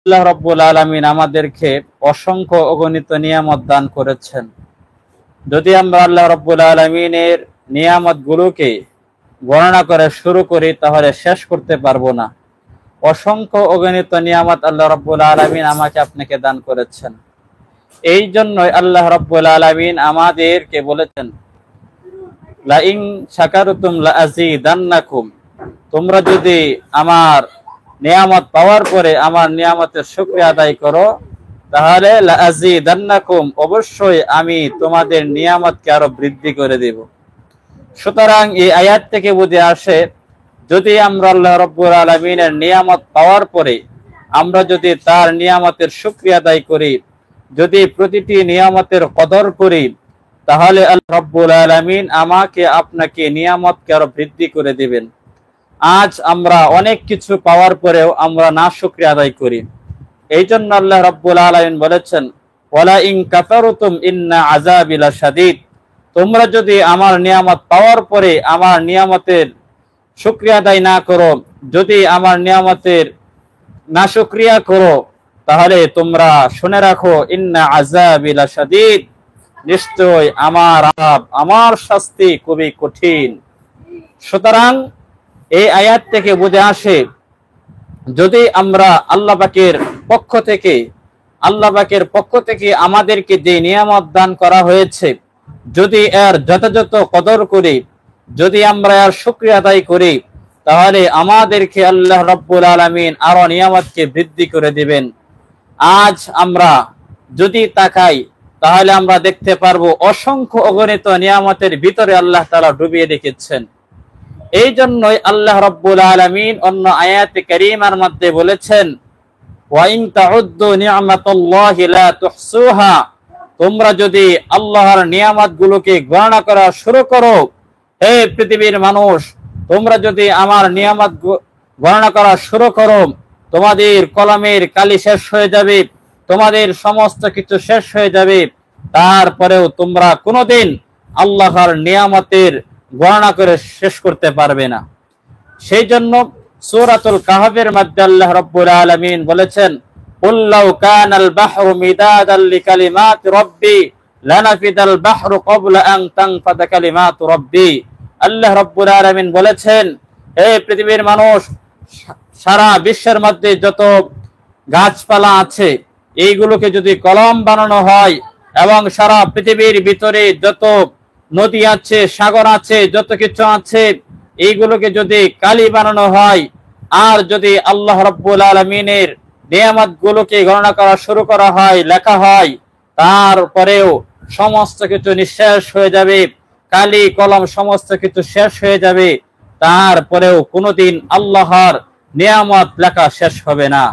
আল্লাহ রাব্বুল আলামিন আমাদেরকে অসংখ্য অগণিত নিয়ামত দান করেছেন। যদি আমরা আল্লাহ রাব্বুল আলামিনের নিয়ামতগুলোকে গণনা করে শুরু করি তাহলে শেষ করতে পারবো না। অসংখ্য অগণিত নিয়ামত আল্লাহ রাব্বুল আলামিন আমাকে আপনাকে দান করেছেন। এই জন্যই আল্লাহ রাব্বুল আলামিন আমাদেরকে বলেছেন, লা ইন শাকারতুম লা আযীদান্নাকুম, তোমরা যদি আমার নিয়ামত পাওয়ার পরে আমার নিয়ামতের শুকরিয়া আদায় করো তাহলে লা আযীদান্নাকুম, অবশ্যই আমি তোমাদের নিয়ামতকে আরো বৃদ্ধি করে দেব। সুতরাং এই আয়াত থেকে বুঝে আসে, যদি আমরা আল্লাহ রাব্বুল আলামিনের নিয়ামত পাওয়ার পরে আমরা যদি তার নিয়ামতের শুকরিয়া আদায় করি, যদি প্রতিটি নিয়ামতের কদর করি, তাহলে আল্লাহ রাব্বুল আলামিন আমাকে আপনাকে নিয়ামতকে আরো বৃদ্ধি করে দিবেন। আজ আমরা অনেক কিছু পাওয়ার পরেও আমরা নাশুকরিয়া আদায় করি। এই জন্য আল্লাহ রাব্বুল আলামিন বলেছেন, ওয়ালা ইন কাফারতুম ইন্না আযাবি লাশাদীদ, তোমরা যদি আমার নিয়ামত পাওয়ার পরে আমার নিয়ামতের শুকরিয়া আদায় না করো, যদি আমার নিয়ামতের নাশুকরিয়া করো, তাহলে তোমরা শুনে রাখো, ইন্না আযাবি লাশাদীদ, নিশ্চয় আমার শাস্তি খুবই কঠিন। সুতরাং এই আয়াত থেকে বুঝে আসে, যদি আমরা আল্লাহ পাকের পক্ষ থেকে আমাদেরকে যে নিয়ামত দান করা হয়েছে, যদি এর যথাযথ কদর করি, যদি আমরা এর শুকরিয়া আদায় করি, তাহলে আমাদেরকে আল্লাহ রাব্বুল আলামিন আরো নিয়ামতকে বৃদ্ধি করে দিবেন। আজ আমরা যদি তাকাই তাহলে আমরা দেখতে পারবো অসংখ্য অগণিত নিয়ামতের ভিতরে আল্লাহ তাআলা ডুবিয়ে রেখেছেন। এই জন্যই আল্লাহ রাব্বুল আলামিন অন্য আয়াতে কারীমার মধ্যে বলেছেন, ওয়া ইন তাউদ্দু নি'মাতাল্লাহি লা তুহসুহা, তোমরা যদি আল্লাহর নিয়ামতগুলোকে গণনা করা শুরু করো, হে পৃথিবীর মানুষ, তোমরা যদি আমার নিয়ামত গণনা করা শুরু করো, তোমাদের কলমের কালি শেষ হয়ে যাবে, তোমাদের সমস্ত কিছু শেষ হয়ে যাবে, তারপরেও তোমরা কোনোদিন আল্লাহর নিয়ামতের গণনা করে শেষ করতে পারবে না। সেই জন্য সূরাতুল কাহফের মধ্যে আল্লাহ রাব্বুল আলামিন বলেছেন, কুল লাউ কানাল বাহরু মিদাদাল লিকালিমাতি রাব্বি লানাফিদাল বাহরু ক্বাবলা আন তানফাদা কালিমাতু রাব্বি। আল্লাহ রাব্বুল আলামিন বলেছেন, হে পৃথিবীর মানুষ, সারা বিশ্বের মধ্যে যত গাছপালা আছে এইগুলোকে যদি কলম বানানো হয় এবং সারা পৃথিবীর ভিতরে যত নদী আছে, সাগর আছে, যত কিছু আছে, এইগুলোকে যদি কালি বানানো হয়, আর যদি আল্লাহ রাব্বুল আলামিনের নিয়ামতগুলোকে গণনা করা শুরু করা হয়, লেখা হয়, তারপরেও সমস্ত কিছু নিঃশেষ হয়ে যাবে, কালি কলম সমস্ত কিছু শেষ হয়ে যাবে, তারপরেও কোনোদিন আল্লাহর নিয়ামত লেখা শেষ হবে না।